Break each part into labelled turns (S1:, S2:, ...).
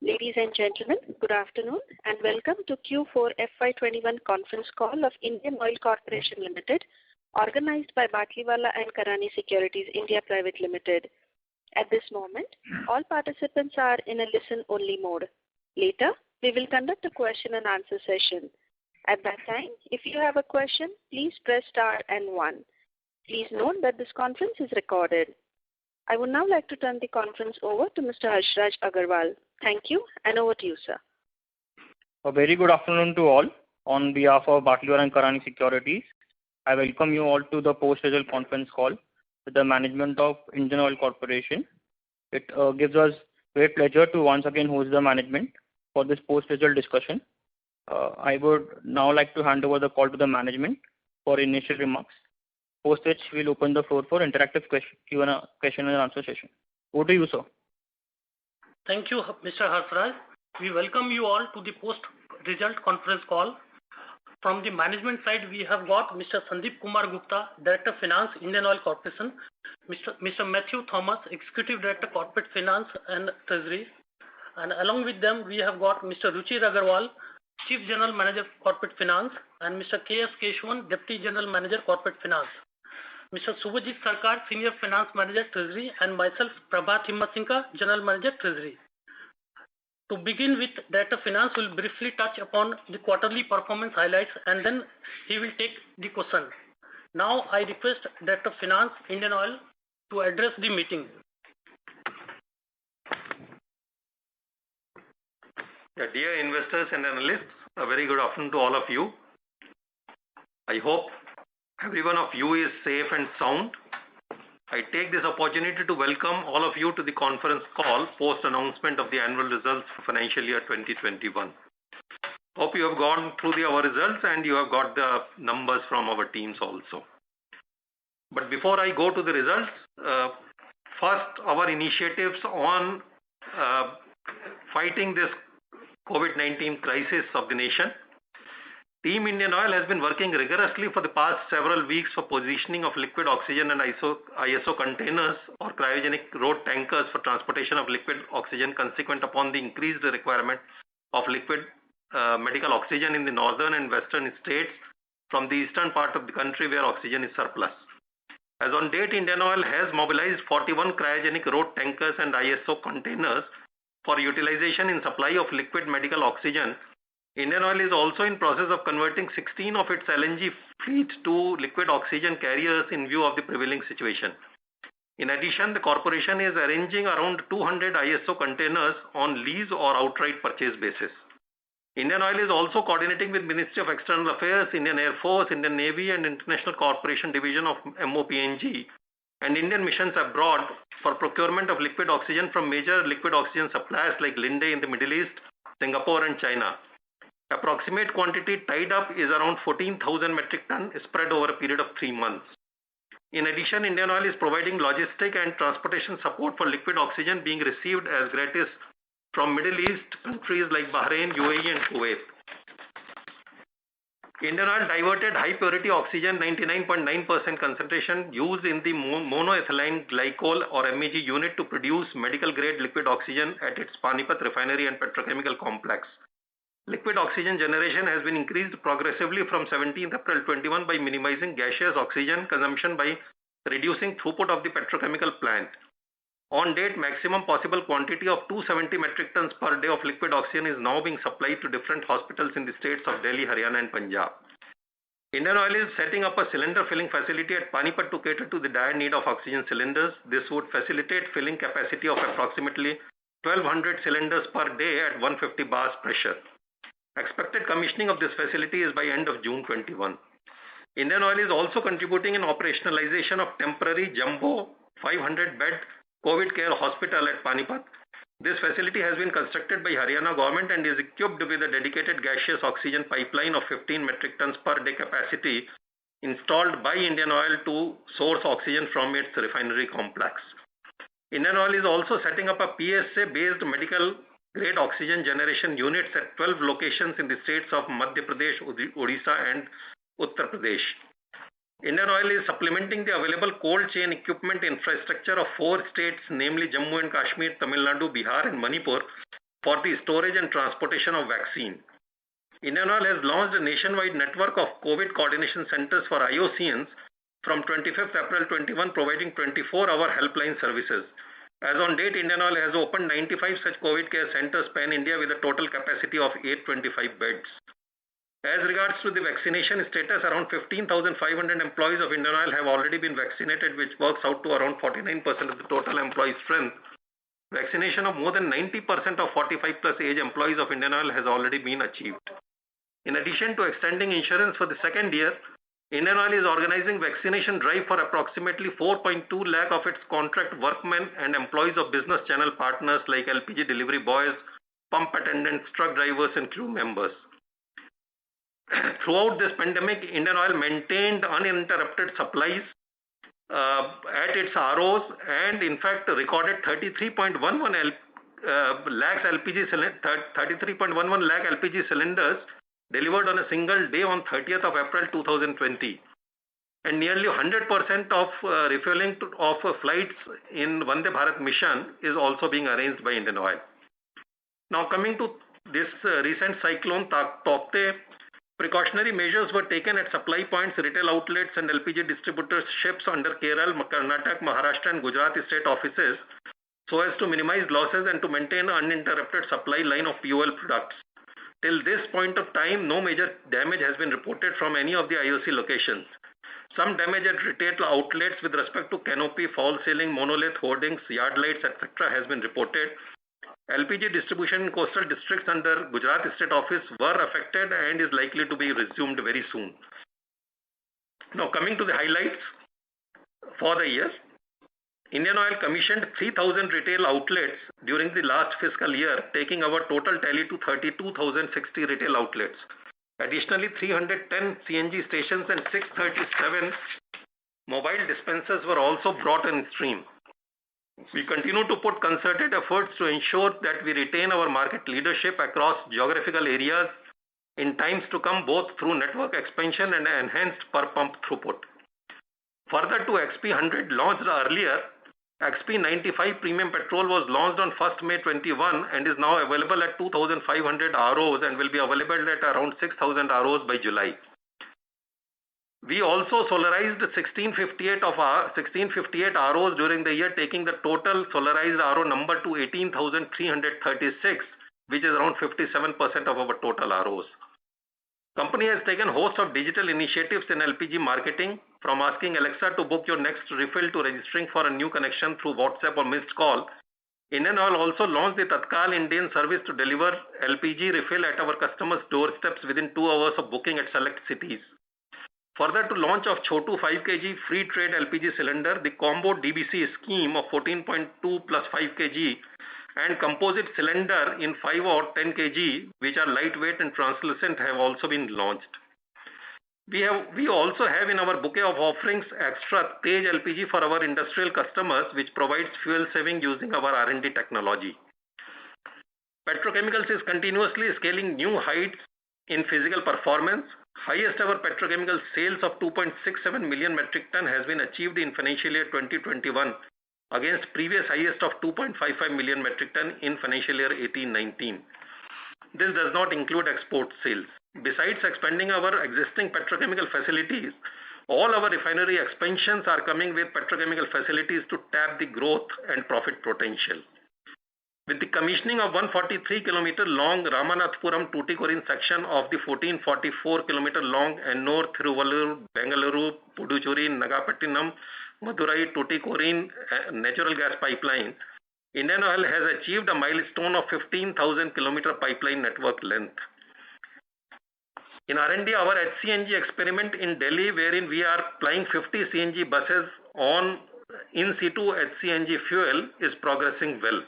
S1: Ladies and gentlemen, good afternoon and welcome to Q4 FY21 conference call of Indian Oil Corporation Limited, organized by Batlivala and Karani Securities India Private Limited. At this moment, all participants are in a listen-only mode. Later, we will conduct a question and answer session. At that time, if you have a question, please press star and 1. Please note that this conference is recorded. I would now like to turn the conference over to Mr. Harshraj Agarwal. Thank you, and over to you, sir.
S2: A very good afternoon to all. On behalf of Batlivala and Karani Securities, I welcome you all to the post-result conference call with the management of Indian Oil Corporation. It gives us great pleasure to once again host the management for this post-result discussion. I would now like to hand over the call to the management for initial remarks, post which we'll open the floor for interactive question and answer session. Over to you, sir.
S3: Thank you, Mr. Harshraj. We welcome you all to the post-result conference call. From the management side, we have got Mr. Sandeep Kumar Gupta, Director Finance, Indian Oil Corporation, Mr. Matthew Thomas, Executive Director Corporate Finance and Treasury, and along with them we have got Mr. Ruchir Agarwal, Chief General Manager Corporate Finance, and Mr. K.S. Keshwan, Deputy General Manager Corporate Finance, Mr. Subhajit Sarkar, Senior Finance Manager Treasury, and myself, Prabhat Himmatsingka, General Manager Treasury. To begin with, Director Finance will briefly touch upon the quarterly performance highlights and then he will take the question. Now I request Director Finance, Indian Oil, to address the meeting.
S4: Dear investors and analysts, a very good afternoon to all of you. I hope every one of you is safe and sound. I take this opportunity to welcome all of you to the conference call post announcement of the annual results for financial year 2021. Hope you have gone through our results and you have got the numbers from our teams also. But before I go to the results, first our initiatives on fighting this COVID-19 crisis of the nation. Team Indian Oil has been working rigorously for the past several weeks for positioning of liquid oxygen and ISO containers or cryogenic road tankers for transportation of liquid oxygen consequent upon the increased requirement of liquid medical oxygen in the northern and western states from the eastern part of the country where oxygen is surplus. As on date, Indian Oil has mobilized 41 cryogenic road tankers and ISO containers for utilization in supply of liquid medical oxygen. Indian Oil is also in process of converting 16 of its LNG fleet to liquid oxygen carriers in view of the prevailing situation. In addition, the corporation is arranging around 200 ISO containers on lease or outright purchase basis. Indian Oil is also coordinating with Ministry of External Affairs, Indian Air Force, Indian Navy and International Corporation Division of MOPNG and Indian missions abroad for procurement of liquid oxygen from major liquid oxygen suppliers like Linde in the Middle East, Singapore and China. Approximate quantity tied up is around 14,000 metric ton spread over a period of 3 months. In addition, Indian Oil is providing logistic and transportation support for liquid oxygen being received as gratis from Middle East countries like Bahrain, UAE and Kuwait. Indian Oil diverted high purity oxygen 99.9% concentration used in the monoethylene glycol or MEG unit to produce medical grade liquid oxygen at its Panipat refinery and petrochemical complex. Liquid oxygen generation has been increased progressively from 17th April 21 by minimizing gaseous oxygen consumption by reducing throughput of the petrochemical plant. On date, maximum possible quantity of 270 metric tons per day of liquid oxygen is now being supplied to different hospitals in the states of Delhi, Haryana and Punjab. Indian Oil is setting up a cylinder filling facility at Panipat to cater to the dire need of oxygen cylinders. This would facilitate filling capacity of approximately 1200 cylinders per day at 150 bars pressure. Expected commissioning of this facility is by end of June 21. Indian Oil is also contributing in operationalization of temporary jumbo 500-bed COVID care hospital at Panipat. This facility has been constructed by Haryana government and is equipped with a dedicated gaseous oxygen pipeline of 15 metric tons per day capacity installed by Indian Oil to source oxygen from its refinery complex. Indian Oil is also setting up a PSA-based medical grade oxygen generation units at 12 locations in the states of Madhya Pradesh, Odisha and Uttar Pradesh. Indian Oil is supplementing the available cold chain equipment infrastructure of 4 states, namely Jammu and Kashmir, Tamil Nadu, Bihar and Manipur, for the storage and transportation of vaccine. Indian Oil has launched a nationwide network of COVID coordination centers for IOCNs from 25th April 21, providing 24-hour helpline services. As on date, Indian Oil has opened 95 such COVID care centers pan-India with a total capacity of 825 beds. As regards to the vaccination status, around 15,500 employees of Indian Oil have already been vaccinated, which works out to around 49% of the total employee strength. Vaccination of more than 90% of 45 plus age employees of Indian Oil has already been achieved. In addition to extending insurance for the second year, Indian Oil is organizing vaccination drive for approximately 4.2 lakh of its contract workmen and employees of business channel partners like LPG delivery boys, pump attendants, truck drivers and crew members. Throughout this pandemic, Indian Oil maintained uninterrupted supplies at its ROs and in fact recorded 33.11 lakh LPG cylinders delivered on a single day on 30th of April 2020. And nearly 100% of refueling of flights in Vande Bharat mission is also being arranged by Indian Oil. Now coming to this recent cyclone Taukte, precautionary measures were taken at supply points, retail outlets and LPG distributors ships under Kerala, Karnataka, Maharashtra and Gujarat state offices so as to minimize losses and to maintain uninterrupted supply line of fuel products. Till this point of time, no major damage has been reported from any of the IOC locations. Some damage at retail outlets with respect to canopy, fall ceiling, monolith, hoardings, yard lights, etc. has been reported. LPG distribution in coastal districts under Gujarat State Office were affected and is likely to be resumed very soon. Now coming to the highlights for the year. Indian Oil commissioned 3,000 retail outlets during the last fiscal year, taking our total tally to 32,060 retail outlets. Additionally, 310 CNG stations and 637 mobile dispensers were also brought in stream. We continue to put concerted efforts to ensure that we retain our market leadership across geographical areas in times to come, both through network expansion and enhanced per pump throughput. Further to XP100 launched earlier, XP95 Premium Petrol was launched on 1st May 21 and is now available at 2,500 ROs and will be available at around 6,000 ROs by July. We also solarized 1658 ROs during the year, taking the total solarized RO number to 18,336, which is around 57% of our total ROs. Company has taken a host of digital initiatives in LPG marketing, from asking Alexa to book your next refill to registering for a new connection through WhatsApp or missed call. Indian Oil also launched the Tatkal Indian service to deliver LPG refill at our customers' doorsteps within 2 hours of booking at select cities. Further to launch of Chotu 5 kg free trade LPG cylinder, the combo DBC scheme of 14.2 plus 5 kg and composite cylinder in 5 or 10 kg, which are lightweight and translucent, have also been launched. We also have in our bouquet of offerings extra Tej LPG for our industrial customers, which provides fuel saving using our R&D technology. Petrochemicals is continuously scaling new heights in physical performance. Highest ever petrochemical sales of 2.67 million metric ton has been achieved in financial year 2021 against previous highest of 2.55 million metric ton in financial year 18-19. This does not include export sales. Besides expanding our existing petrochemical facilities, all our refinery expansions are coming with petrochemical facilities to tap the growth and profit potential. With the commissioning of 143 km long Ramanathapuram Tuticorin section of the 1444 km long Ennore, Thiruvallur, Bengaluru, Puducherry, Nagapattinam, Madurai, Tuticorin natural gas pipeline, Indian Oil has achieved a milestone of 15,000 km pipeline network length. In R&D, our HCNG experiment in Delhi, wherein we are plying 50 CNG buses on in situ HCNG fuel, is progressing well.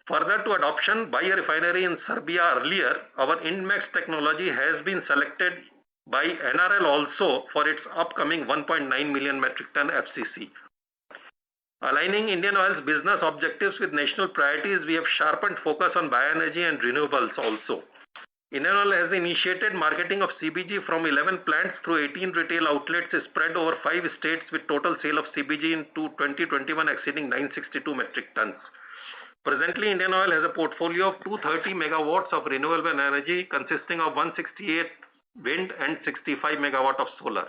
S4: Further to adoption by a refinery in Serbia earlier, our INDMAX technology has been selected by NRL also for its upcoming 1.9 million metric ton FCC. Aligning Indian Oil's business objectives with national priorities, we have sharpened focus on bioenergy and renewables also. Indian Oil has initiated marketing of CBG from 11 plants through 18 retail outlets spread over 5 states with total sale of CBG in 2021 exceeding 962 metric tons. Presently, Indian Oil has a portfolio of 230 megawatts of renewable energy consisting of 168 wind and 65 megawatt of solar.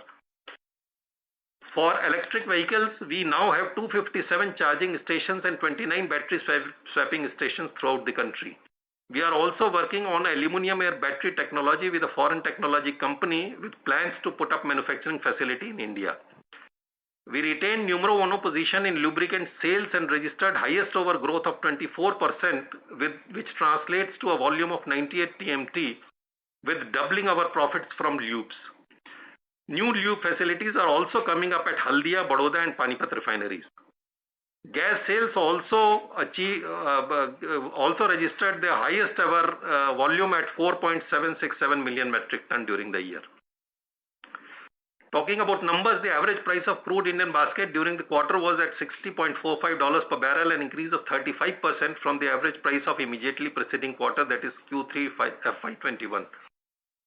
S4: For electric vehicles, we now have 257 charging stations and 29 battery swapping stations throughout the country. We are also working on aluminum air battery technology with a foreign technology company with plans to put up manufacturing facility in India. We retained numero uno position in lubricant sales and registered highest over growth of 24%, which translates to a volume of 98 TMT, with doubling our profits from lubes. New lube facilities are also coming up at Haldia, Baroda and Panipat refineries. Gas sales also registered the highest ever volume at 4.767 million metric ton during the year. Talking about numbers, the average price of crude Indian basket during the quarter was at $60.45 per barrel, an increase of 35% from the average price of immediately preceding quarter, that is Q3 FY21.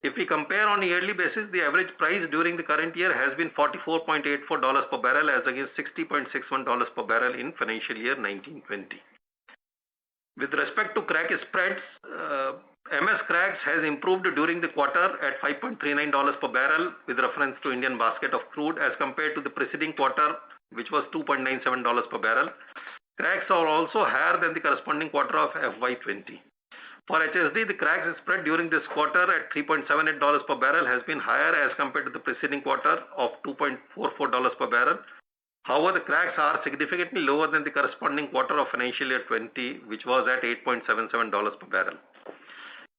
S4: If we compare on a yearly basis, the average price during the current year has been $44.84 per barrel as against $60.61 per barrel in financial year 1920. With respect to crack spreads, MS cracks has improved during the quarter at $5.39 per barrel with reference to Indian basket of crude as compared to the preceding quarter, which was $2.97 per barrel. Cracks are also higher than the corresponding quarter of FY20. For HSD, the cracks spread during this quarter at $3.78 per barrel has been higher as compared to the preceding quarter of $2.44 per barrel. However, the cracks are significantly lower than the corresponding quarter of financial year 20, which was at $8.77 per barrel.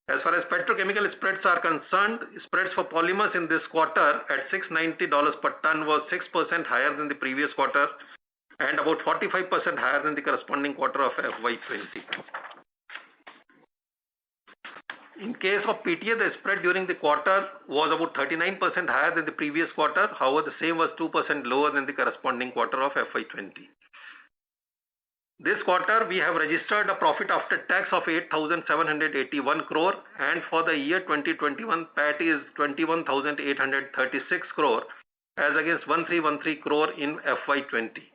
S4: As far as petrochemical spreads are concerned, spreads for polymers in this quarter at $690 per ton was 6% higher than the previous quarter and about 45% higher than the corresponding quarter of FY20. In case of PTA, the spread during the quarter was about 39% higher than the previous quarter. However, the same was 2% lower than the corresponding quarter of FY20. This quarter, we have registered a profit after tax of 8,781 crore, and for the year 2021, PAT is 21,836 crore as against 1,313 crore in FY20.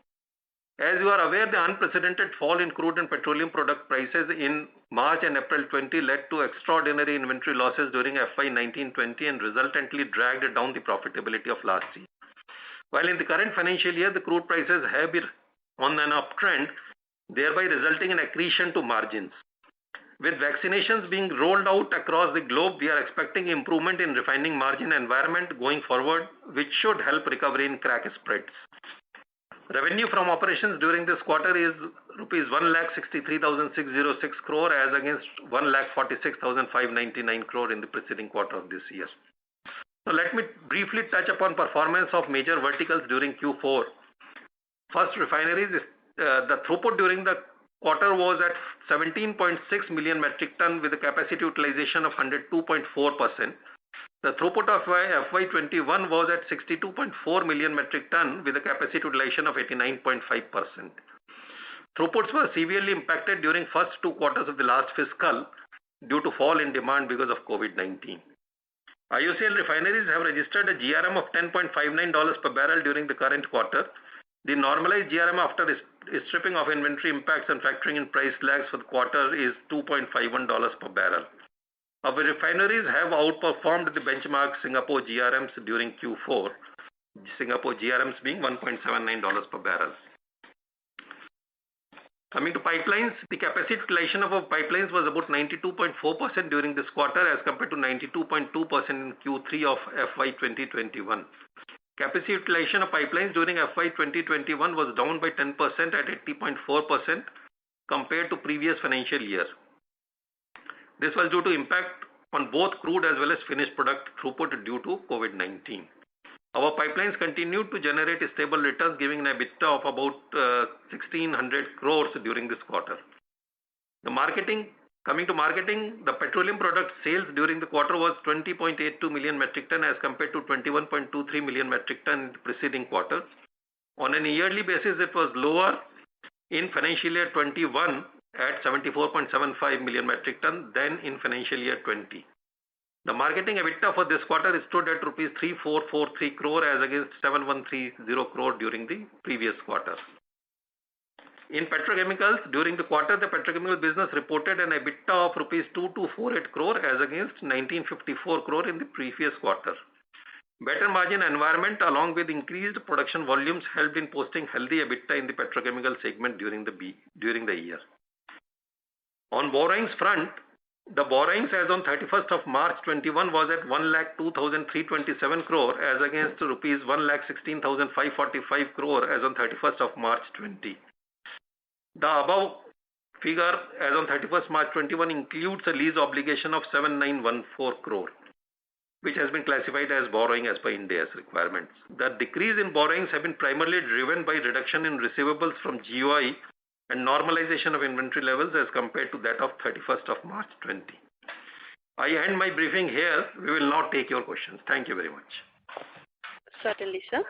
S4: As you are aware, the unprecedented fall in crude and petroleum product prices in March and April 20 led to extraordinary inventory losses during FY 19-20 and resultantly dragged down the profitability of last year. While in the current financial year, the crude prices have been on an uptrend, thereby resulting in accretion to margins. With vaccinations being rolled out across the globe, we are expecting improvement in refining margin environment going forward, which should help recovery in crack spreads. Revenue from operations during this quarter is rupees 1,63,606 crore as against 1,46,599 crore in the preceding quarter of this year. Now let me briefly touch upon performance of major verticals during Q4. First, refineries. The throughput during the quarter was at 17.6 million metric ton with a capacity utilization of 102.4%. The throughput of FY21 was at 62.4 million metric ton with a capacity utilization of 89.5%. Throughputs were severely impacted during first 2 quarters of the last fiscal due to fall in demand because of COVID-19. IOCL refineries have registered a GRM of $10.59 per barrel during the current quarter. The normalized GRM after stripping of inventory impacts and factoring in price lags for the quarter is $2.51 per barrel. Our refineries have outperformed the benchmark Singapore GRMs during Q4, Singapore GRMs being $1.79 per barrel. Coming to pipelines, the capacity utilization of our pipelines was about 92.4% during this quarter as compared to 92.2% in Q3 of FY 2021. Capacity utilization of pipelines during FY 2021 was down by 10% at 80.4% compared to previous financial year. This was due to impact on both crude as well as finished product throughput due to COVID-19. Our pipelines continued to generate stable returns, giving an EBITDA of about 1,600 crores during this quarter. Coming to marketing, the petroleum product sales during the quarter was 20.82 million metric ton as compared to 21.23 million metric ton in the preceding quarter. On a yearly basis, it was lower in financial year 21 at 74.75 million metric ton than in financial year 20. The marketing EBITDA for this quarter stood at rupees 3,443 crore as against 7,130 crore during the previous quarter. In petrochemicals, during the quarter, the petrochemical business reported an EBITDA of rupees 2248 crore as against 1954 crore in the previous quarter. Better margin environment along with increased production volumes helped in posting healthy EBITDA in the petrochemical segment during the year. On borrowings front, the borrowings as on 31st of March 21 was at 1,02,327 crore as against rupees 1,16,545 crore as on 31st of March 20. The above figure as on 31st March 21 includes a lease obligation of 7914 crore, which has been classified as borrowing as per Ind AS requirements. The decrease in borrowings have been primarily driven by reduction in receivables from GOI and normalization of inventory levels as compared to that of 31st of March 20. I end my briefing here. We will now take your questions. Thank you very much.
S1: Certainly, sir.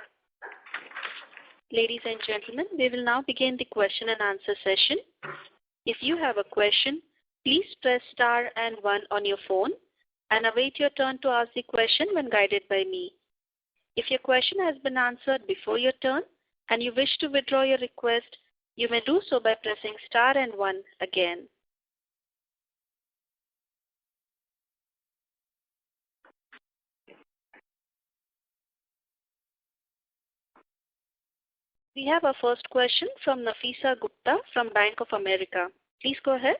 S1: Ladies and gentlemen, we will now begin the question and answer session. If you have a question, please press star and 1 on your phone and await your turn to ask the question when guided by me. If your question has been answered before your turn and you wish to withdraw your request, you may do so by pressing star and 1 again. We have our first question from Nafisa Gupta from Bank of America. Please go ahead.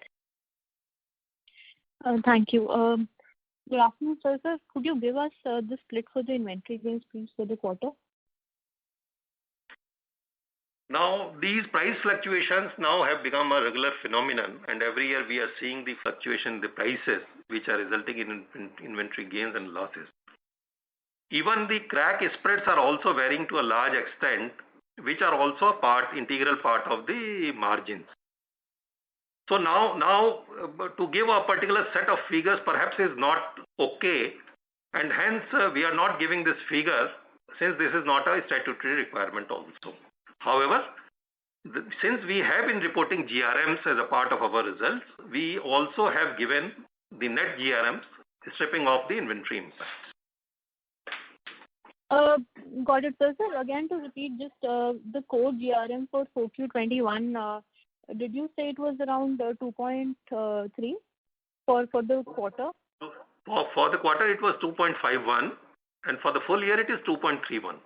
S5: Thank you. Good afternoon, sir. Sir, could you give us the split for the inventory gains, please, for the quarter?
S4: Now, these price fluctuations now have become a regular phenomenon, and every year we are seeing the fluctuation in the prices, which are resulting in inventory gains and losses. Even the crack spreads are also varying to a large extent, which are also a integral part of the margins. So now to give a particular set of figures perhaps is not okay, and hence we are not giving this figure since this is not a statutory requirement also. However, since we have been reporting GRMs as a part of our results, we also have given the net GRMs stripping off the inventory impacts.
S5: Got it, sir. Sir, again to repeat just the core GRM for 4Q21, did you say it was around 2.3 for the quarter?
S4: For the quarter it was 2.51 and for the full year it is 2.31.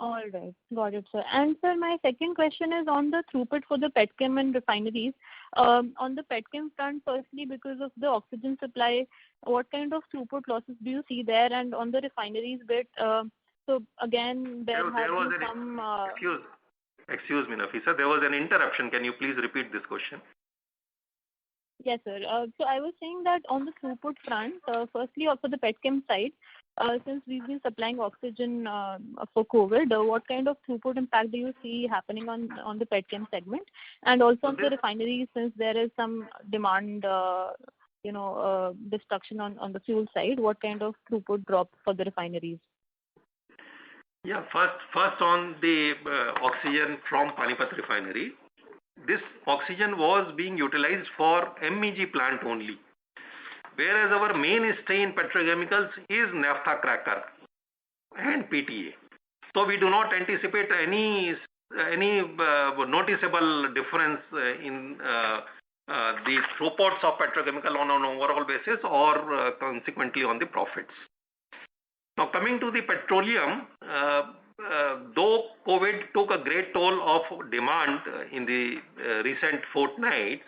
S5: All right. Got it, sir. And sir, my second question is on the throughput for the petchem and refineries. On the petchem front, firstly, because of the oxygen supply, what kind of throughput losses do you see there? And on the refineries bit, so again, there has been some...
S4: Excuse me, Nafisa, there was an interruption. Can you please repeat this question?
S5: Yes, sir. So I was saying that on the throughput front, firstly, for the petchem side, since we've been supplying oxygen for COVID, what kind of throughput impact do you see happening on the petchem segment? And also on the refineries, since there is some demand, destruction on the fuel side, what kind of throughput drop for the refineries?
S4: Yeah, first on the oxygen from Panipat refinery. This oxygen was being utilized for MEG plant only, whereas our mainstay in petrochemicals is naphtha cracker and PTA. So we do not anticipate any noticeable difference in the throughputs of petrochemical on an overall basis or consequently on the profits. Now coming to the petroleum, though COVID took a great toll of demand in the recent fortnights,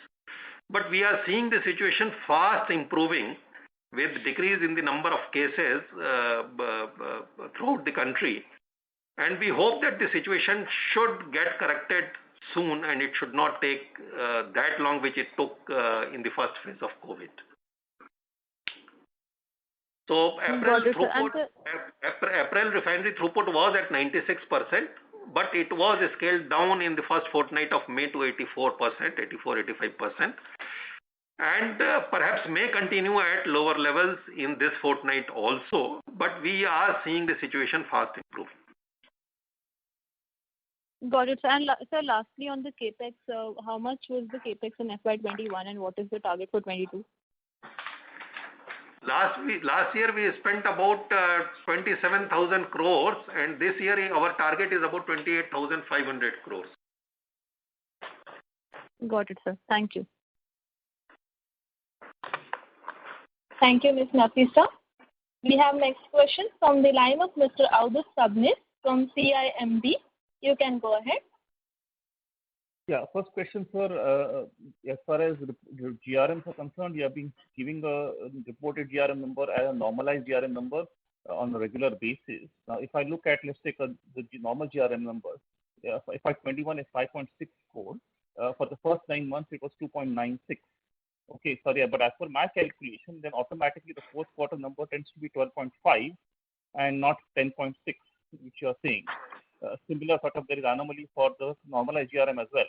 S4: but we are seeing the situation fast improving with decrease in the number of cases throughout the country. And we hope that the situation should get corrected soon and it should not take that long which it took in the first phase of COVID. So April refinery throughput was at 96%, but it was scaled down in the first fortnight of May to 84-85%, and perhaps may continue at lower levels in this fortnight also, but we are seeing the situation fast improving.
S5: Got it, sir. And sir, lastly on the capex, how much was the capex in FY21 and what is the target for 22?
S4: Last year we spent about 27,000 crores, and this year our target is about 28,500 crores.
S5: Got it, sir. Thank you.
S6: Thank you, Ms. Nafisa. We have next question from the line of Mr. Audus Sabnis from CIMB. You can go ahead.
S7: Yeah, first question, sir. As far as GRMs are concerned, we have been giving a reported GRM number as a normalized GRM number on a regular basis. Now, if I look at, let's take the normal GRM number, FY21 is 5.64. For the first 9 months, it was 2.96. Okay, sorry, but as per my calculation, then automatically the fourth quarter number tends to be 12.5 and not 10.6, which you are saying. Similar sort of there is anomaly for the normalized GRM as well,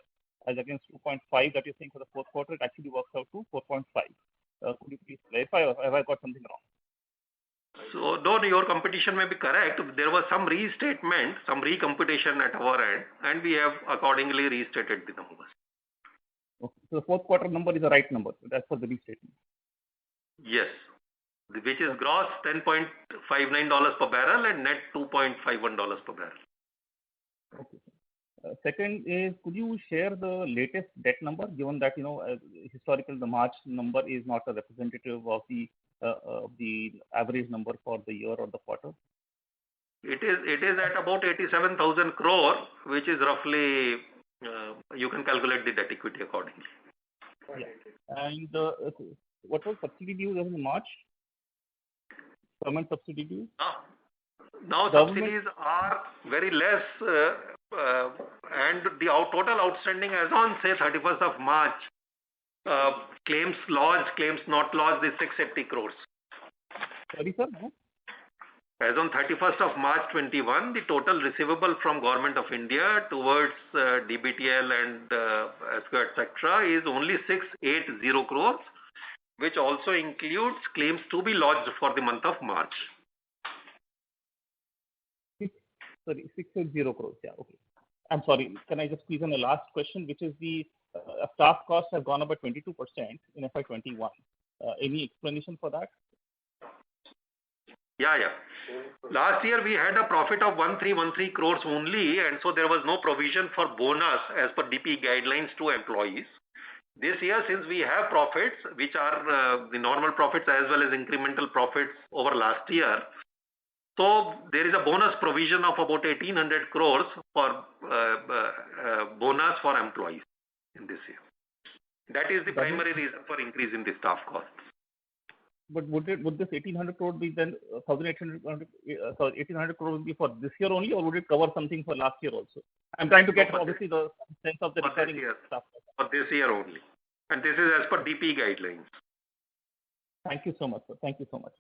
S7: as against 2.5 that you're saying for the fourth quarter, it actually works out to 4.5. Could you please clarify, or have I got something wrong?
S4: So, though your computation may be correct, there was some restatement, some recomputation at our end, and we have accordingly restated the numbers.
S7: Okay. So the fourth quarter number is the right number. That's for the restatement.
S4: Yes, which is gross $10.59 per barrel and net $2.51 per barrel.
S7: Okay. Second is, could you share the latest debt number, given that historical the March number is not a representative of the average number for the year or the quarter?
S4: It is at about 87,000 crore, which is roughly you can calculate the debt equity accordingly.
S7: Yeah. And what was subsidy dues in March? Government subsidy dues?
S4: Now subsidies are very less, and the total outstanding as on say 31st of March, claims lodged, claims not lodged is 680 crores.
S7: Sorry, sir? No?
S4: As on 31st of March 21, the total receivable from Government of India towards DBTL and ESCO, etc. is only 680 crores, which also includes claims to be lodged for the month of March.
S7: 680 crores. Yeah, okay. I'm sorry. Can I just squeeze in a last question, which is the staff costs have gone up by 22% in FY21. Any explanation for that?
S4: Yeah. Last year we had a profit of 1313 crores only, and so there was no provision for bonus as per DP guidelines to employees. This year, since we have profits, which are the normal profits as well as incremental profits over last year, so there is a bonus provision of about 1800 crores for bonus for employees in this year. That is the primary reason for increase in the staff costs.
S7: But would this 1800 crore be then 1800 crore would be for this year only, or would it cover something for last year also? I'm trying to get obviously the sense of the recurring stuff.
S4: For this year only, and this is as per DP guidelines.
S7: Thank you so much, sir. Thank you so much.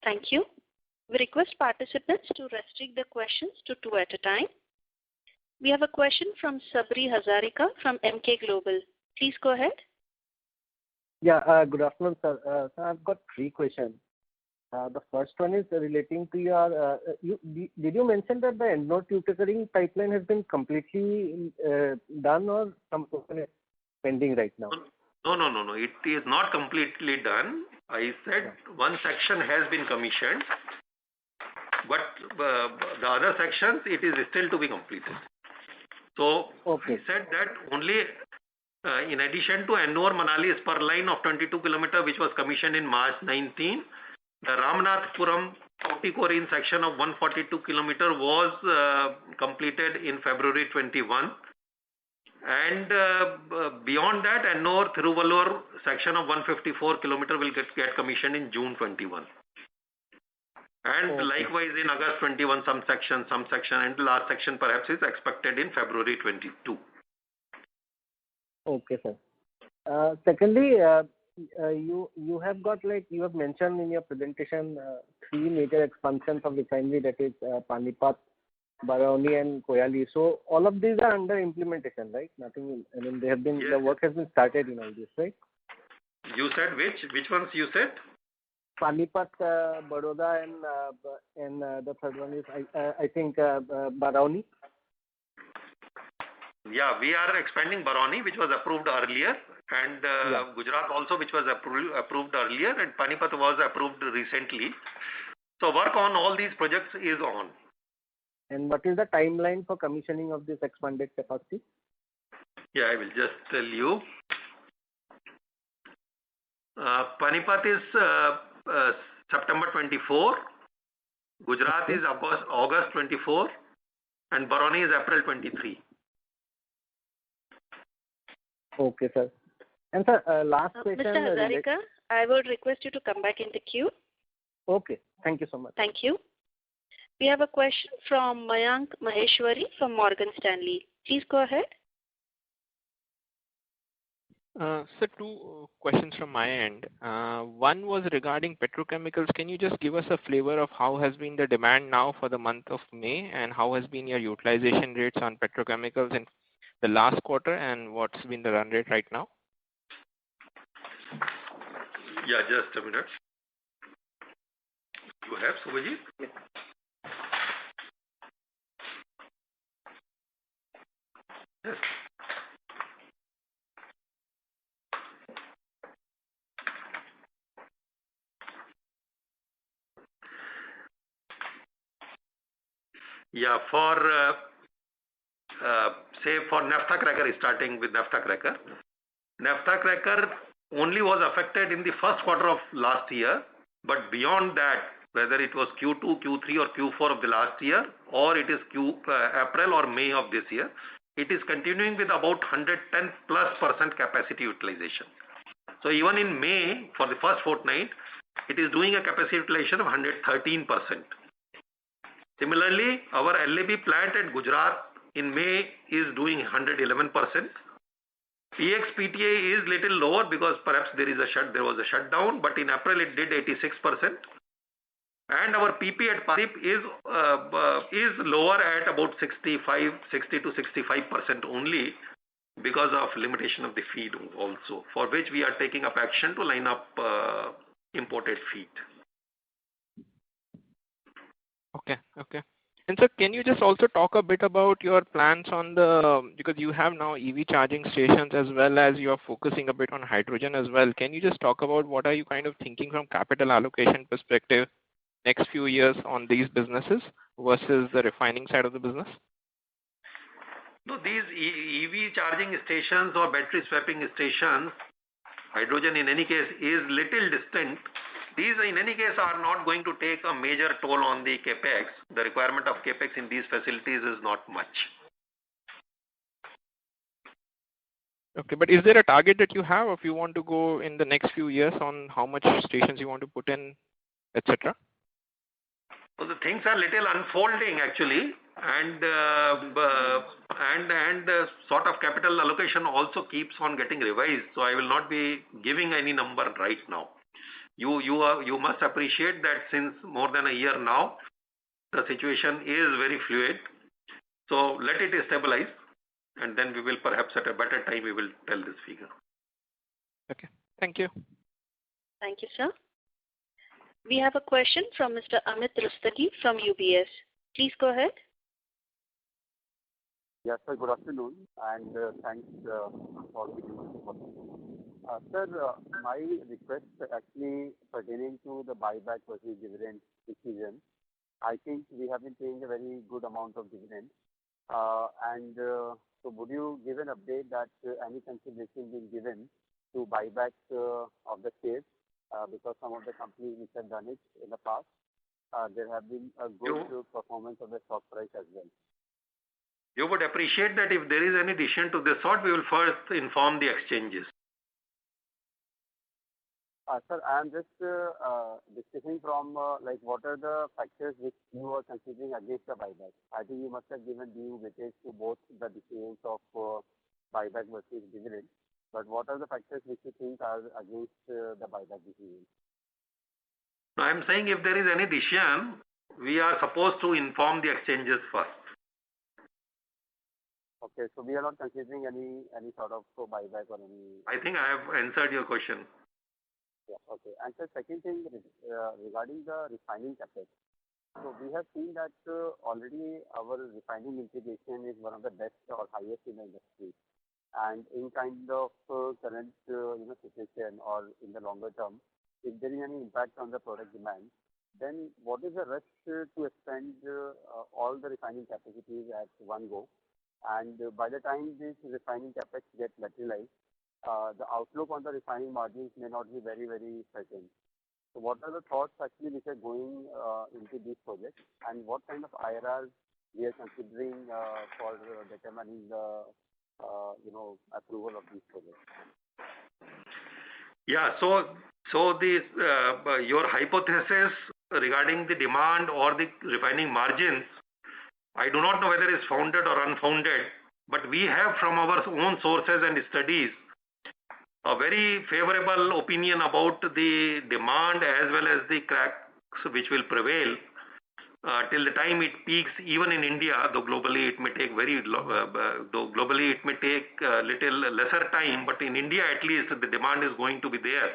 S1: Thank you. We request participants to restrict the questions to 2 at a time. We have a question from Sabri Hazarika from Emkay Global. Please go ahead.
S8: Yeah, good afternoon, sir. So I've got 3 questions. The first one is relating to your, did you mention that the Ennore-Tuticorin pipeline has been completely done, or some portion is pending right now?
S4: No. It is not completely done. I said one section has been commissioned, but the other sections, it is still to be completed. So I said that only in addition to Ennore-Manali spur line of 22 km, which was commissioned in March 19, the Ramanathapuram-Tuticorin section of 142 km was completed in February 21. And beyond that, Ennore-Thiruvallur section of 154 km will get commissioned in June 21. And likewise in August 21, some section, and the last section perhaps is expected in February 22.
S8: Okay, sir. Secondly, you have got, like you have mentioned in your presentation, 3 major expansions of refinery, that is Panipat, Barauni and Koyali. So all of these are under implementation, right? Nothing. I mean, they have been. Yes. The work has been started in all this, right?
S4: You said which ones you said?
S8: Panipat, Baroda, and the third one is I think Barauni.
S4: Yeah, we are expanding Barauni, which was approved earlier, and Gujarat also, which was approved earlier, and Panipat was approved recently. So work on all these projects is on.
S8: And what is the timeline for commissioning of this expanded capacity?
S4: Yeah, I will just tell you. Panipat is September 24, Gujarat is August 24, and Barauni is April 23.
S8: Okay, sir. And sir, last question.
S1: Mr. Hazarika, I would request you to come back in the queue.
S8: Okay, thank you so much.
S1: Thank you. We have a question from Mayank Maheshwari from Morgan Stanley. Please go ahead.
S9: Sir, two questions from my end. One was regarding petrochemicals. Can you just give us a flavor of how has been the demand now for the month of May, and how has been your utilization rates on petrochemicals in the last quarter, and what's been the run rate right now?
S4: Yeah, just a minute. You have, Subhajit?
S8: Yes.
S4: Yes. Yeah, for say for naphtha cracker, starting with naphtha cracker. Naphtha cracker only was affected in the first quarter of last year, but beyond that, whether it was Q2, Q3 or Q4 of the last year, or it is April or May of this year, it is continuing with about 110+% capacity utilization. So even in May, for the first fortnight, it is doing a capacity utilization of 113%. Similarly, our LAB plant at Gujarat in May is doing 111%. PX-PTA is little lower because perhaps there was a shutdown, but in April it did 86%. And our PP at Paradip is lower at about 60 to 65% only because of limitation of the feed also, for which we are taking up action to line up imported feed.
S9: Okay. And sir, can you just also talk a bit about your plans on because you have now EV charging stations as well as you are focusing a bit on hydrogen as well. Can you just talk about what are you kind of thinking from capital allocation perspective next few years on these businesses versus the refining side of the business?
S4: No, these EV charging stations or battery swapping stations, hydrogen in any case is little distant. These in any case are not going to take a major toll on the capex. The requirement of capex in these facilities is not much.
S9: Okay, but is there a target that you have if you want to go in the next few years on how much stations you want to put in, etc.?
S4: So the things are little unfolding actually, and sort of capital allocation also keeps on getting revised. So I will not be giving any number right now. You must appreciate that since more than a year now, the situation is very fluid. So let it stabilize, and then we will perhaps at a better time we will tell this figure.
S9: Okay, thank you.
S1: Thank you, sir. We have a question from Mr. Amit Rustagi from UBS. Please go ahead.
S10: Yes, sir. Good afternoon, and thanks for giving me the question. Sir, my request actually pertaining to the buyback versus dividend decision. I think we have been paying a very good amount of dividend, so would you give an update that any consideration being given to buyback of the shares? Because some of the companies which have done it in the past, there have been a good performance of the stock price as well.
S4: You would appreciate that if there is any decision to this sort, we will first inform the exchanges.
S10: Sir, I am just discussing from what are the factors which you are considering against the buyback. I think you must have given due weightage to both the decisions of buyback versus dividend. But what are the factors which you think are against the buyback decision?
S4: I am saying if there is any decision, we are supposed to inform the exchanges first.
S10: Okay, so we are not considering any sort of buyback or any...
S4: I think I have answered your question.
S10: Yeah, okay. And the second thing regarding the refining capex. So we have seen that already our refining integration is one of the best or highest in the industry. And in kind of current situation or in the longer term, if there is any impact on the product demand, then what is the risk to expand all the refining capacities at one go? And by the time this refining capex gets materialized, the outlook on the refining margins may not be very, very certain. So what are the thoughts actually which are going into these projects, and what kind of IRRs we are considering for determining the approval of these projects?
S4: Yeah. So this your hypothesis regarding the demand or the refining margins, I do not know whether it's founded or unfounded, but we have from our own sources and studies a very favorable opinion about the demand as well as the cracks which will prevail till the time it peaks, even in India, though globally it may take little lesser time, but in India at least the demand is going to be there.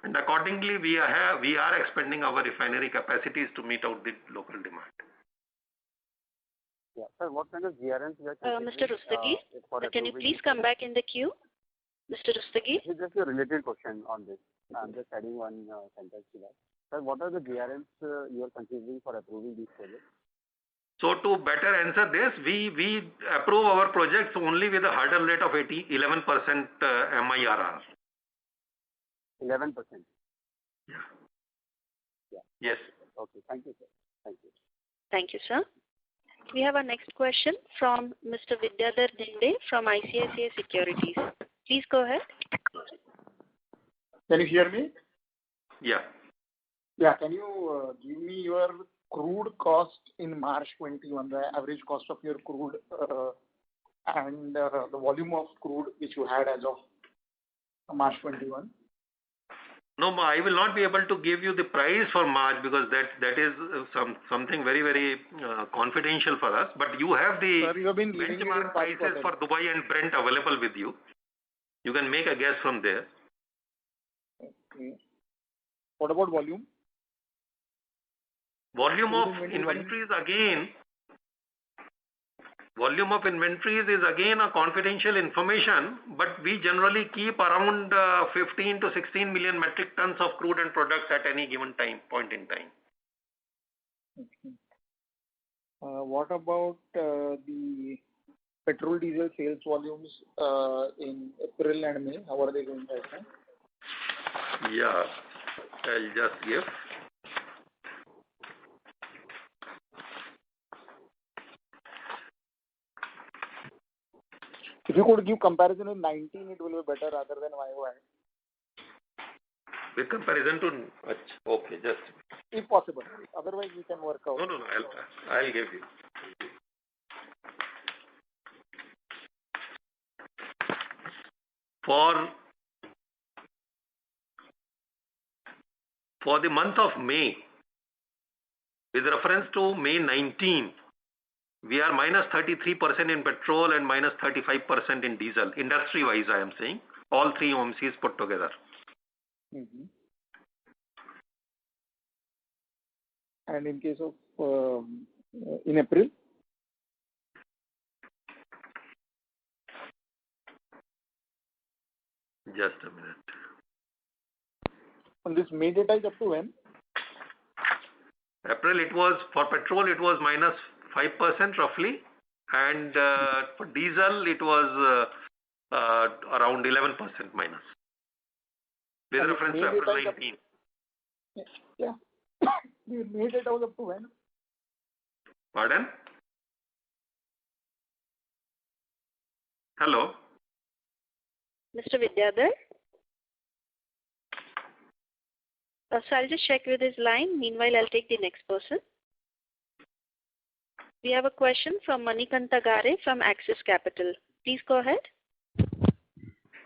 S4: And accordingly, we are expanding our refinery capacities to meet out the local demand.
S10: Yeah. Sir, what kind of GRMs we are considering?
S1: Mr. Rustagi, can you please come back in the queue? Mr. Rustagi?
S10: This is just a related question on this. I'm just adding one sentence to that. Sir, what are the GRMs you are considering for approving these projects?
S4: So to better answer this, we approve our projects only with a hurdle rate of 11% MIRR.
S10: 11%?
S4: Yeah.
S10: Yeah.
S4: Yes.
S10: Okay. Thank you, sir. Thank you.
S1: Thank you, sir. We have our next question from Mr. Vidyadhar Dinde from ICICI Securities. Please go ahead.
S11: Can you hear me?
S4: Yeah.
S11: Yeah. Can you give me your crude cost in March 21, the average cost of your crude and the volume of crude which you had as of March 21?
S4: No, I will not be able to give you the price for March because that is something very, very confidential for us. But you have the
S11: Sir, you have been
S4: benchmark prices for Dubai and Brent available with you. You can make a guess from there.
S11: Okay. What about volume?
S4: Volume of inventories is again a confidential information, but we generally keep around 15 to 16 million metric tons of crude and products at any given point in time.
S11: Okay. What about the petrol diesel sales volumes in April and May? How are they going right now?
S4: Yeah, I'll just give.
S11: If you could give comparison with 19, it will be better rather than YOY.
S4: With comparison to, okay, just.
S11: If possible. Otherwise, we can work out.
S4: No, I'll give you. For the month of May, with reference to May 19, we are minus 33% in petrol and minus 35% in diesel. Industry-wise, I am saying. All three OMCs put together.
S11: Mm-hmm. And in case of, in April?
S4: Just a minute.
S11: On this May data is up to when?
S4: April, for petrol, it was minus 5% roughly. And for diesel, it was around 11% minus. With reference to April 19.
S11: Yeah. The May data was up to when?
S4: Pardon? Hello?
S1: Mr. Vidyadhar? So I'll just check with his line. Meanwhile, I'll take the next person. We have a question from Manikanta Gare from Axis Capital. Please go ahead.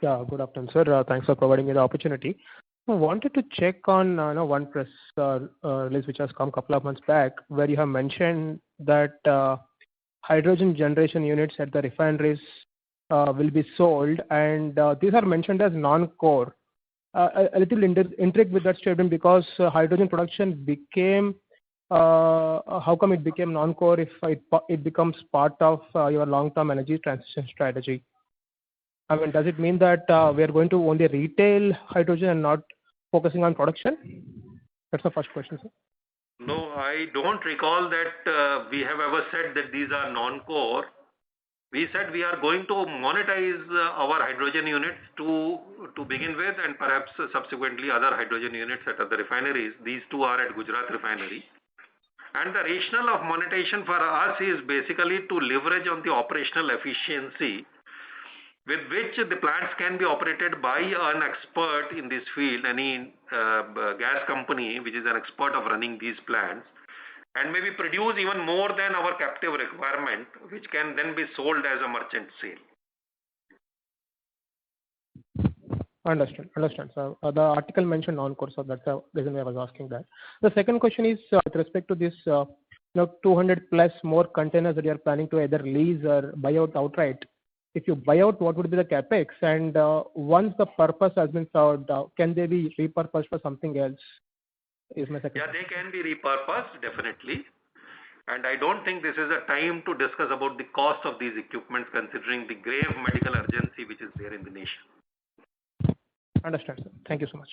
S12: Yeah, good afternoon, sir. Thanks for providing me the opportunity. I wanted to check on one press release which has come a couple of months back, where you have mentioned that hydrogen generation units at the refineries will be sold, and these are mentioned as non-core. A little intrigued with that statement because hydrogen production became, how come it became non-core if it becomes part of your long-term energy transition strategy? I mean, does it mean that we are going to only retail hydrogen and not focusing on production? That's the first question, sir.
S4: No, I don't recall that we have ever said that these are non-core. We said we are going to monetize our hydrogen units to begin with, and perhaps subsequently other hydrogen units at other refineries. These two are at Gujarat refinery. And the rationale of monetization for us is basically to leverage on the operational efficiency with which the plants can be operated by an expert in this field, any gas company which is an expert of running these plants, and maybe produce even more than our captive requirement, which can then be sold as a merchant sale.
S12: Understand. So the article mentioned non-core, so that's the reason why I was asking that. The second question is with respect to this 200 plus more containers that you are planning to either lease or buy out outright. If you buy out, what would be the capex? And once the purpose has been served, can they be repurposed for something else? Is my second.
S4: Yeah, they can be repurposed, definitely. And I don't think this is a time to discuss about the cost of these equipments, considering the grave medical urgency which is there in the nation.
S12: Understand, sir. Thank you so much.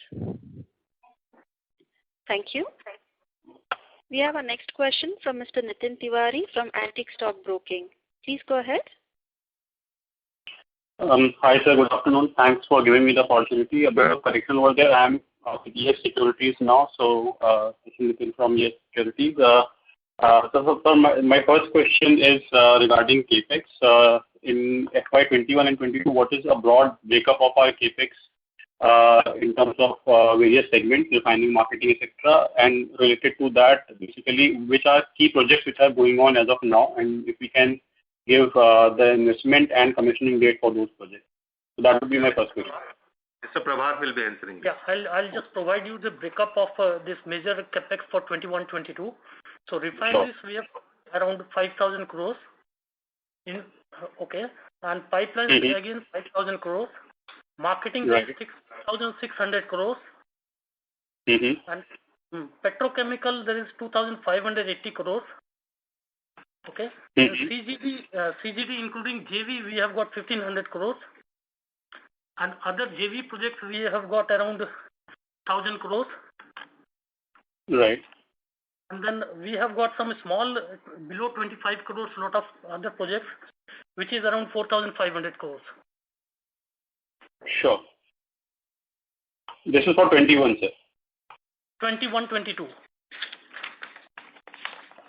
S1: Thank you. We have our next question from Mr. Nitin Tiwari from Antique Stock Broking. Please go ahead.
S13: Hi, sir. Good afternoon. Thanks for giving me the opportunity. A bit of correction over there. I'm with ES Securities now, so this is Nitin from ES Securities. So my first question is regarding capex. In FY 21 and 22, what is a broad breakup of our capex in terms of various segments, refining, marketing, etc. And related to that, basically, which are key projects which are going on as of now, and if we can give the investment and commissioning date for those projects. So that would be my first question.
S4: Mr. Prabhat will be answering.
S3: Yeah, I'll just provide you the breakup of this major capex for 21-22. So refineries, we have around 5,000 crores. And pipelines again 5,000 crores. Marketing is 6,600 crores. And petrochemical there is 2,580 crores. Okay. CGD including JV we have got 1,500 crores. And other JV projects we have got around 1,000 crores.
S13: Right.
S3: And then we have got some small below 25 crores lot of other projects, which is around 4,500 crores.
S13: Sure. This is for 21, sir.
S3: 21-22.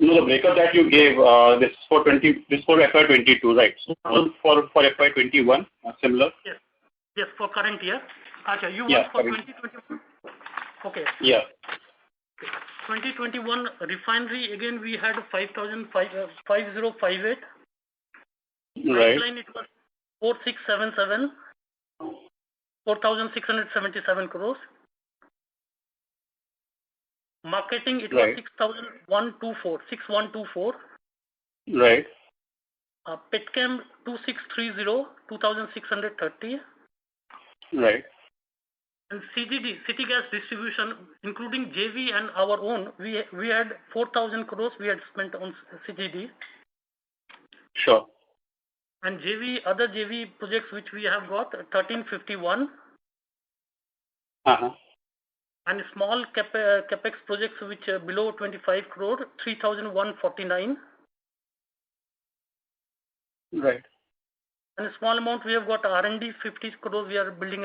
S13: No, the breakup that you gave, this for FY 22, right? So for FY 21, similar.
S3: Yes, for current year. Okay, you want for 2021? Okay.
S13: Yeah.
S3: 2021 refinery again we had 5058.
S13: Right.
S3: Pipeline it was 4677. 4,677 crores. Marketing it was 6,124.
S13: Right.
S3: Petchem 2630, 2,630.
S13: Right.
S3: And CGD, City Gas Distribution, including JV and our own, we had 4,000 crores we had spent on CGD.
S13: Sure.
S3: And other JV projects which we have got 1351. And small capex projects which are below 25 crore 3,149.
S13: Right.
S3: And a small amount we have got R&D 50 crores. We are building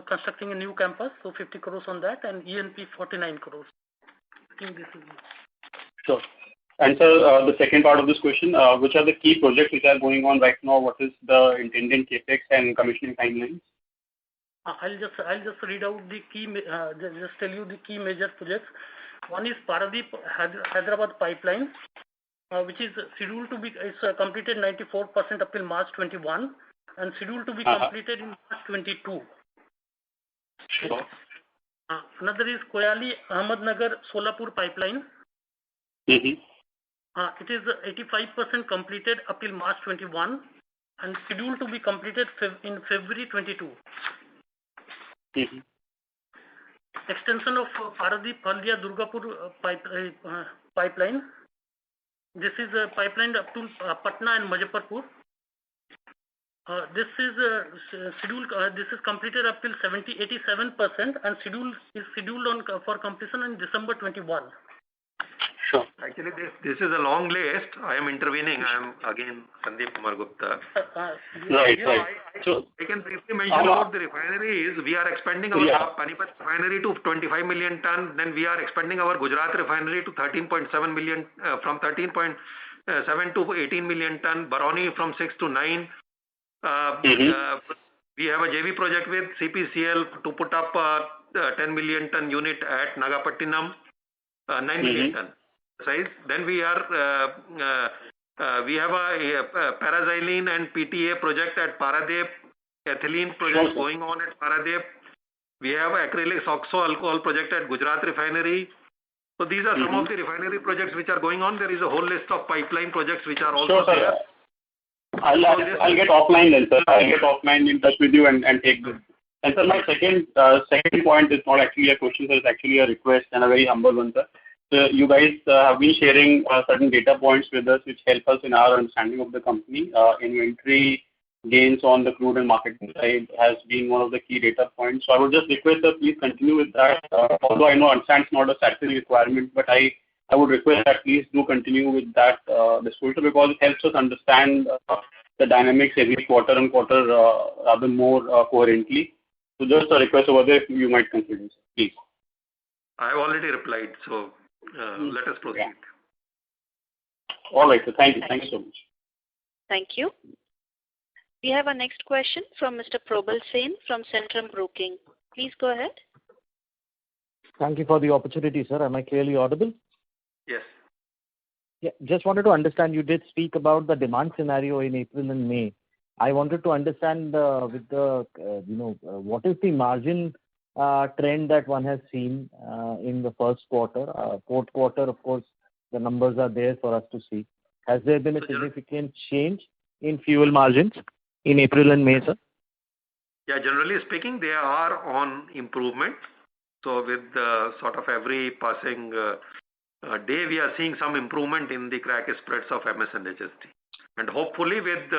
S3: constructing a new campus, so 50 crores on that, and ENP 49 crores. I think this is it.
S13: Sure. And sir, the second part of this question, which are the key projects which are going on right now? What is the intended capex and commissioning timelines?
S3: I'll just read out the key. Just tell you the key major projects. One is Paradip Hyderabad pipeline, which is scheduled to be completed 94% up till March 21, and scheduled to be completed in March 22.
S13: Sure.
S3: Another is Koyali Ahmednagar Solapur pipeline. It is 85% completed up till March 21 and scheduled to be completed in February 22. Extension of Paradip Haldia Durgapur pipeline. This is a pipeline up to Patna and Muzaffarpur. This is scheduled. This is completed up till 87%, and is scheduled for completion in December 21.
S13: Sure.
S4: Actually, this is a long list. I am intervening. I am again Sandeep Kumar Gupta.
S13: Right.
S4: So I can briefly mention about the refineries. We are expanding our Panipat refinery to 25 million ton. Then we are expanding our Gujarat refinery to 13.7 million, from 13.7 to 18 million ton. Barauni from 6 to 9. We have a JV project with CPCL to put up a 10 million ton unit at Nagapattinam, 9 million ton size. Then we are we have a paraxylene and PTA project at Paradip, ethylene project going on at Paradip. We have acrylic oxo alcohol project at Gujarat refinery. So these are some of the refinery projects which are going on. There is a whole list of pipeline projects which are also there.
S13: I'll get offline then, sir. I'll get offline in touch with you and take this. And sir, my second point is not actually a question, sir. It's actually a request and a very humble one, sir. So you guys have been sharing certain data points with us which help us in our understanding of the company. Inventory gains on the crude and marketing side has been one of the key data points. So I would just request that please continue with that. Although I know understand it's not a statutory requirement, but I would request that please do continue with that disclosure, because it helps us understand the dynamics every quarter and quarter rather more coherently. So just a request over there if you might consider, please.
S4: I have already replied, so let us proceed.
S13: Yeah. All right, sir. Thank you. Thank you so much.
S1: Thank you. We have our next question from Mr. Probal Sen from Centrum Broking. Please go ahead.
S14: Thank you for the opportunity, sir. Am I clearly audible?
S4: Yes.
S14: Yeah, just wanted to understand, you did speak about the demand scenario in April and May. I wanted to understand with the, what is the margin trend that one has seen in the first quarter. Fourth quarter, of course, the numbers are there for us to see. Has there been a significant change in fuel margins in April and May, sir?
S4: Yeah, generally speaking, they are on improvement. So with sort of every passing day, we are seeing some improvement in the crack spreads of MS and HSD. And hopefully with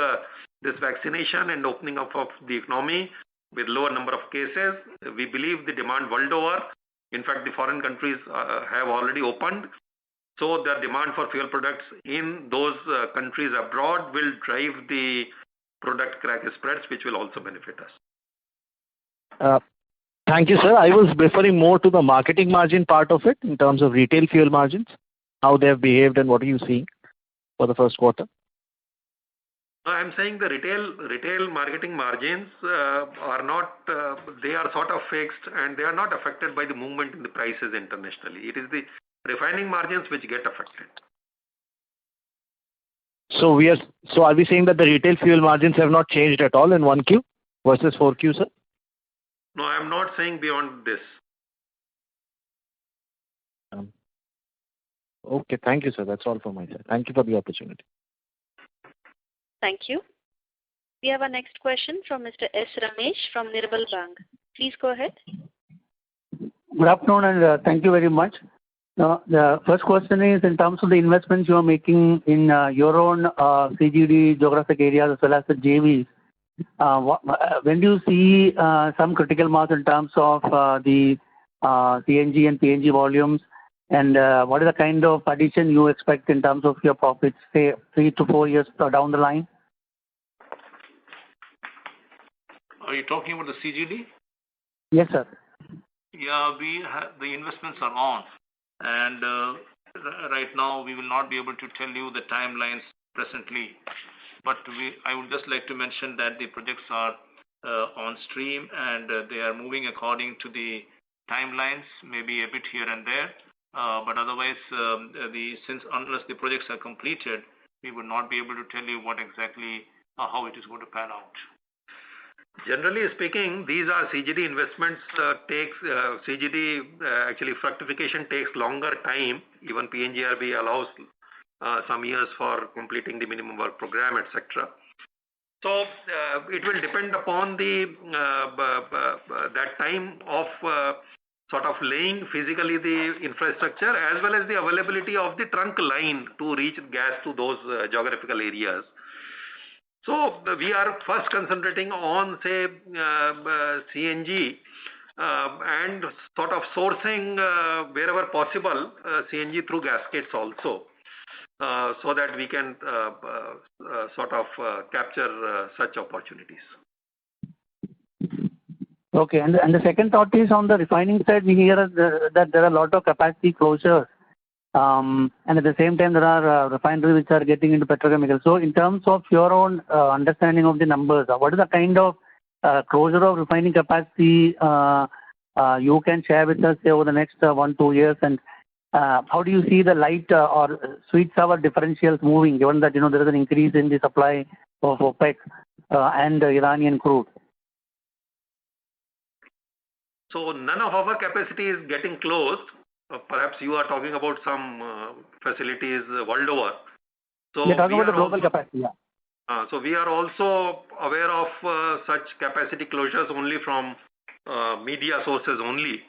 S4: this vaccination and opening up of the economy with lower number of cases, we believe the demand world over. In fact, the foreign countries have already opened. So the demand for fuel products in those countries abroad will drive the product crack spreads, which will also benefit us.
S14: Thank you, sir. I was referring more to the marketing margin part of it in terms of retail fuel margins, how they have behaved and what are you seeing for the first quarter?
S4: I'm saying the retail marketing margins are not, they are sort of fixed and they are not affected by the movement in the prices internationally. It is the refining margins which get affected.
S14: So are we saying that the retail fuel margins have not changed at all in 1Q versus 4Q, sir?
S4: No, I am not saying beyond this.
S14: Okay, thank you, sir. That's all from my side. Thank you for the opportunity.
S1: Thank you. We have our next question from Mr. S. Ramesh from Nirmal Bang. Please go ahead.
S15: Good afternoon and thank you very much. The first question is in terms of the investments you are making in your own CGD geographic areas as well as the JVs. When do you see some critical mass in terms of the CNG and PNG volumes, and what is the kind of addition you expect in terms of your profits, say 3 to 4 years down the line?
S16: Are you talking about the CGD?
S15: Yes, sir.
S16: Yeah, the investments are on, and right now we will not be able to tell you the timelines presently. But I would just like to mention that the projects are on stream and they are moving according to the timelines, maybe a bit here and there. But otherwise, unless the projects are completed, we would not be able to tell you what exactly how it is going to pan out.
S4: Generally speaking, these are CGD investments. Actually fructification takes longer time. Even PNGRB allows some years for completing the minimum work program, etc. So it will depend upon that time of sort of laying physically the infrastructure as well as the availability of the trunk line to reach gas to those geographical areas. So we are first concentrating on, say, CNG and sort of sourcing wherever possible CNG through gaskets also, so that we can sort of capture such opportunities.
S15: Okay, and the second thought is on the refining side, we hear that there are a lot of capacity closures. And at the same time, there are refineries which are getting into petrochemicals. So in terms of your own understanding of the numbers, what is the kind of closure of refining capacity you can share with us, say, over the next 1-2 years? And how do you see the light or sweet sour differentials moving, given that, there is an increase in the supply of OPEC and Iranian crude?
S4: So none of our capacity is getting closed. Perhaps you are talking about some facilities world over. So
S15: you're talking about the global capacity, yeah.
S4: So we are also aware of such capacity closures only from media sources only.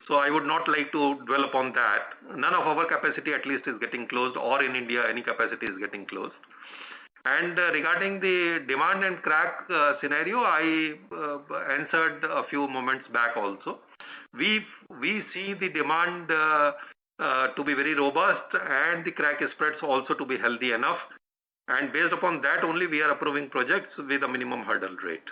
S4: So I would not like to dwell upon that. None of our capacity at least is getting closed, or in India any capacity is getting closed. And regarding the demand and crack scenario, I answered a few moments back also. We see the demand to be very robust and the crack spreads also to be healthy enough. And based upon that only we are approving projects with a minimum hurdle rate.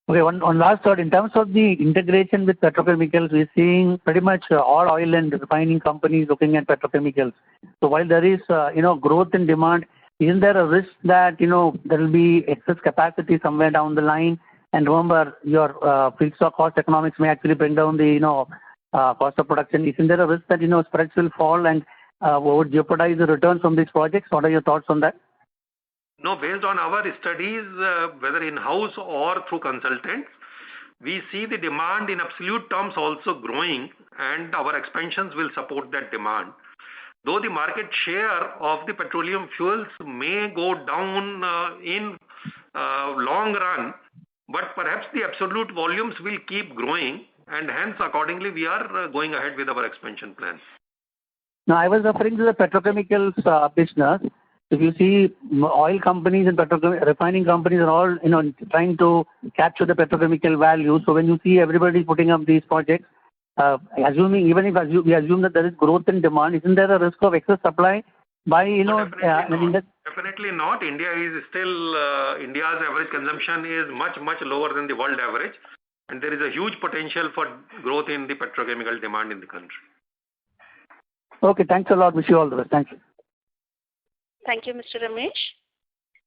S15: Okay, one last thought. In terms of the integration with petrochemicals, we're seeing pretty much all oil and refining companies looking at petrochemicals. So while there is, growth in demand, isn't there a risk that, there will be excess capacity somewhere down the line? And remember, your feedstock cost economics may actually bring down the, cost of production. Isn't there a risk that, spreads will fall and would jeopardize the returns from these projects? What are your thoughts on that?
S4: No, based on our studies, whether in-house or through consultants, we see the demand in absolute terms also growing, and our expansions will support that demand. Though the market share of the petroleum fuels may go down in long run, but perhaps the absolute volumes will keep growing, and hence accordingly we are going ahead with our expansion plans.
S15: Now, I was referring to the petrochemicals business. If you see oil companies and refining companies are all, trying to capture the petrochemical value. So when you see everybody putting up these projects, we assume that there is growth in demand, isn't there a risk of excess supply by,
S4: Definitely not. India is still, India's average consumption is much, much lower than the world average. And there is a huge potential for growth in the petrochemical demand in the country.
S15: Okay, thanks a lot. Wish you all the best. Thank you.
S1: Thank you, Mr. Ramesh.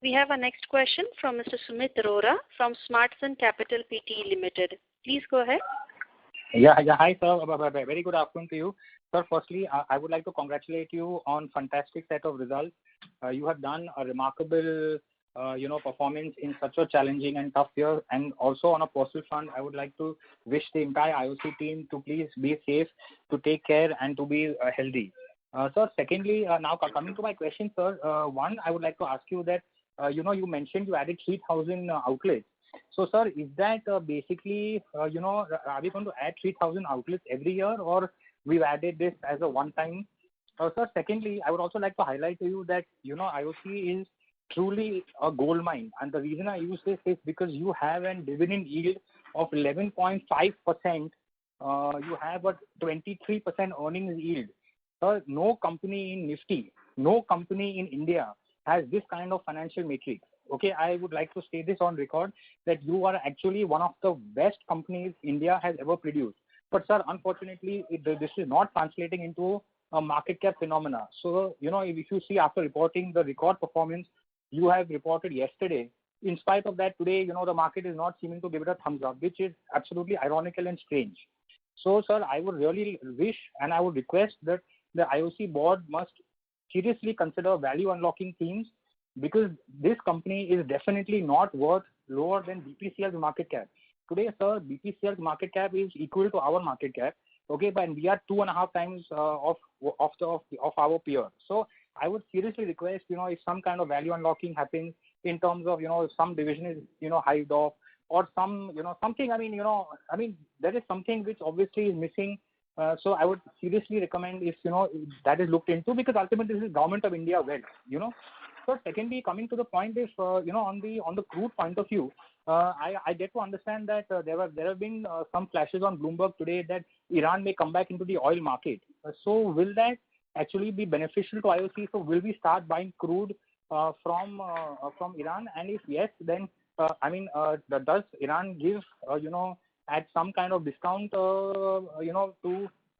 S1: We have our next question from Mr. Sumit Arora from Smartsun Capital Pte. Limited. Please go ahead.
S17: Yeah. Hi, sir. Very good afternoon to you. Sir, firstly, I would like to congratulate you on fantastic set of results. You have done a remarkable, performance in such a challenging and tough year. And also on a personal front, I would like to wish the entire IOC team to please be safe, to take care and to be healthy. Sir, secondly, now coming to my question, sir, one, I would like to ask you that, you mentioned you added 3,000 outlets. So, sir, is that basically, are we going to add 3,000 outlets every year, or we've added this as a one-time? Sir, secondly, I would also like to highlight to you that, IOC is truly a gold mine. And the reason I use this is because you have a dividend yield of 11.5%. You have a 23% earnings yield. Sir, no company in Nifty, no company in India has this kind of financial matrix. Okay, I would like to say this on record that you are actually one of the best companies India has ever produced. But sir, unfortunately, this is not translating into a market cap phenomena. So, if you see after reporting the record performance you have reported yesterday, in spite of that today, the market is not seeming to give it a thumbs up, which is absolutely ironical and strange. So, sir, I would really wish and I would request that the IOC board must seriously consider value unlocking themes, because this company is definitely not worth lower than BPCL's market cap. Today, sir, BPCL's market cap is equal to our market cap. Okay, but we are 2.5 times of our peer. So I would seriously request, if some kind of value unlocking happens in terms of, some division is, hived off, or some, something. I mean, there is something which obviously is missing. So I would seriously recommend if, that is looked into, because ultimately this is Government of India wealth, So secondly, coming to the point is, on the crude point of view, I get to understand that there have been some flashes on Bloomberg today that Iran may come back into the oil market. So will that actually be beneficial to IOC? So will we start buying crude from Iran? And if yes, then does Iran give at some kind of discount to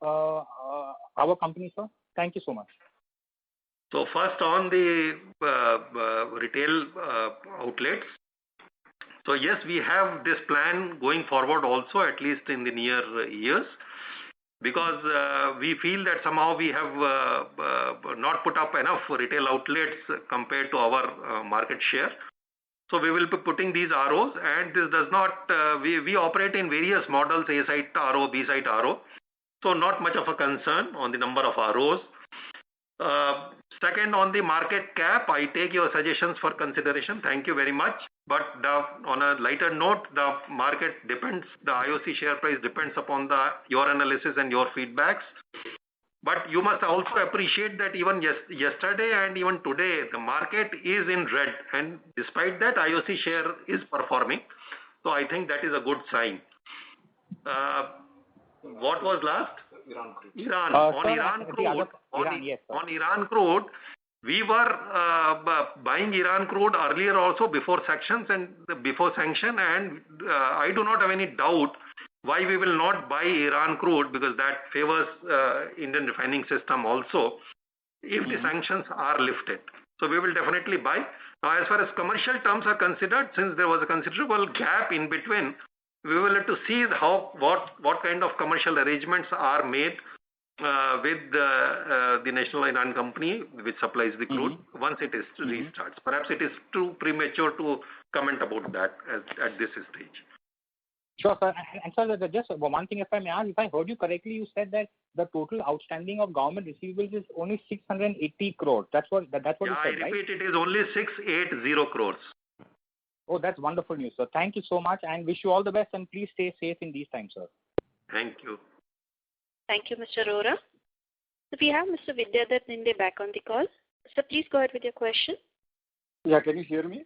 S17: our company, sir? Thank you so much.
S4: So first on the retail outlets. So yes, we have this plan going forward also, at least in the near years, because we feel that somehow we have not put up enough retail outlets compared to our market share. So we will be putting these ROs, and this does not, we operate in various models, A site RO, B site RO. So not much of a concern on the number of ROs. Second, on the market cap, I take your suggestions for consideration. Thank you very much. But on a lighter note, the market depends, the IOC share price depends upon your analysis and your feedbacks. But you must also appreciate that even yesterday and even today, the market is in red. And despite that, IOC share is performing. So I think that is a good sign. What was last?
S17: Iran crude.
S4: Iran. On Iran crude, we were buying Iran crude earlier also before sanction, and I do not have any doubt why we will not buy Iran crude, because that favors Indian refining system also if the sanctions are lifted. So we will definitely buy. Now, as far as commercial terms are considered, since there was a considerable gap in between, we will have to see what kind of commercial arrangements are made with the National Iran Company, which supplies the crude, once it is restarts. Perhaps it is too premature to comment about that at this stage.
S17: Sure, sir. And sir, just one thing, if I may ask, if I heard you correctly, you said that the total outstanding of government receivables is only 680 crores. That's what you said, right?
S4: I repeat, it is only 680 crores.
S17: Oh, that's wonderful news, sir. Thank you so much, and wish you all the best, and please stay safe in these times, sir.
S4: Thank you.
S1: Thank you, Mr. Arora. So we have Mr. Vidyadhar Ninde back on the call. So please go ahead with your question.
S11: Yeah, can you hear me?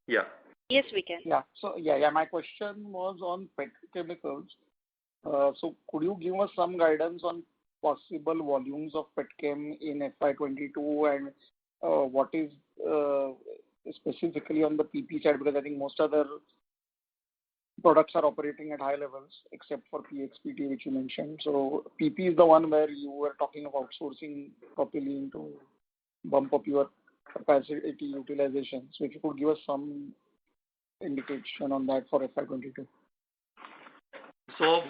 S4: Yeah.
S1: Yes, we can.
S11: Yeah. So my question was on petrochemicals. So could you give us some guidance on possible volumes of petchem in FY22 and what is specifically on the PP side, because I think most other products are operating at high levels except for PXPT, which you mentioned. So PP is the one where you were talking of outsourcing properly to bump up your capacity utilization. So if you could give us some indication on that for FY22.
S4: So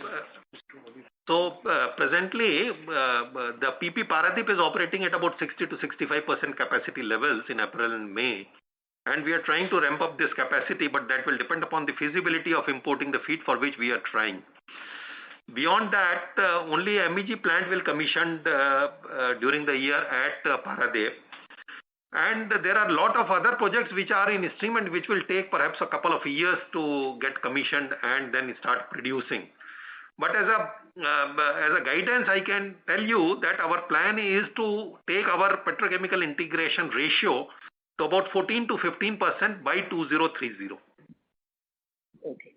S4: presently, the PP Paradip is operating at about 60 to 65% capacity levels in April and May. And we are trying to ramp up this capacity, but that will depend upon the feasibility of importing the feed, for which we are trying. Beyond that, only MEG plant will commissioned during the year at Paradip. And there are a lot of other projects which are in stream and which will take perhaps a couple of years to get commissioned and then start producing. But as a guidance, I can tell you that our plan is to take our petrochemical integration ratio to about 14 to 15% by 2030.
S11: Okay.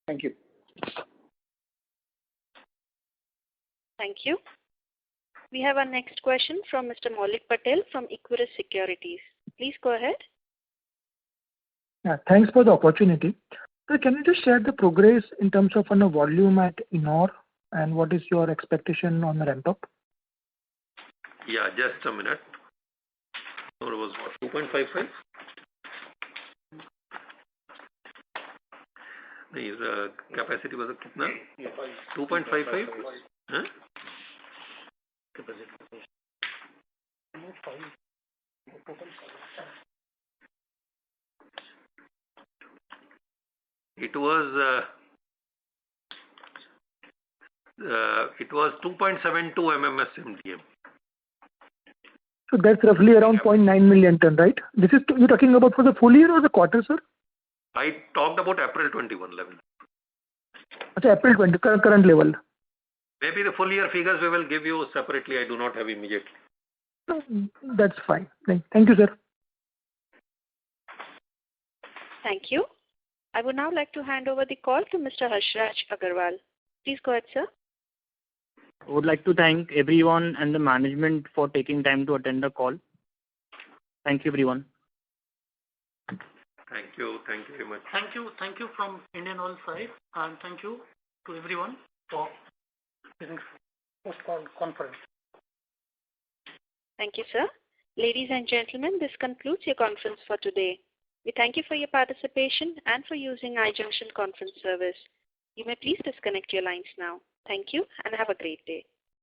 S11: Thank you.
S1: Thank you. We have our next question from Mr. Maulik Patel from Equirus Securities. Please go ahead.
S18: Yeah, thanks for the opportunity. So can you just share the progress in terms of on the volume at Ennore and what is your expectation on the ramp up?
S4: Yeah, just a minute. It was what, 2.55? The capacity was 2.55? Huh? It was 2.72 MMS MDM.
S18: So that's roughly around 0.9 million ton, right? This is you're talking about for the full year or the quarter, sir?
S4: I talked about April 21 level.
S18: Okay, April 20 current level.
S4: Maybe the full year figures we will give you separately. I do not have immediately.
S18: That's fine. Thank you, sir.
S1: Thank you. I would now like to hand over the call to Mr. Harshraj Agarwal. Please go ahead, sir.
S2: I would like to thank everyone and the management for taking time to attend the call. Thank you, everyone.
S4: Thank you. Thank you very much.
S3: Thank you from Indian Oil side, and thank you to everyone for this post-call conference.
S1: Thank you, sir. Ladies and gentlemen, this concludes your conference for today. We thank you for your participation and for using iJunction conference service. You may please disconnect your lines now. Thank you and have a great day.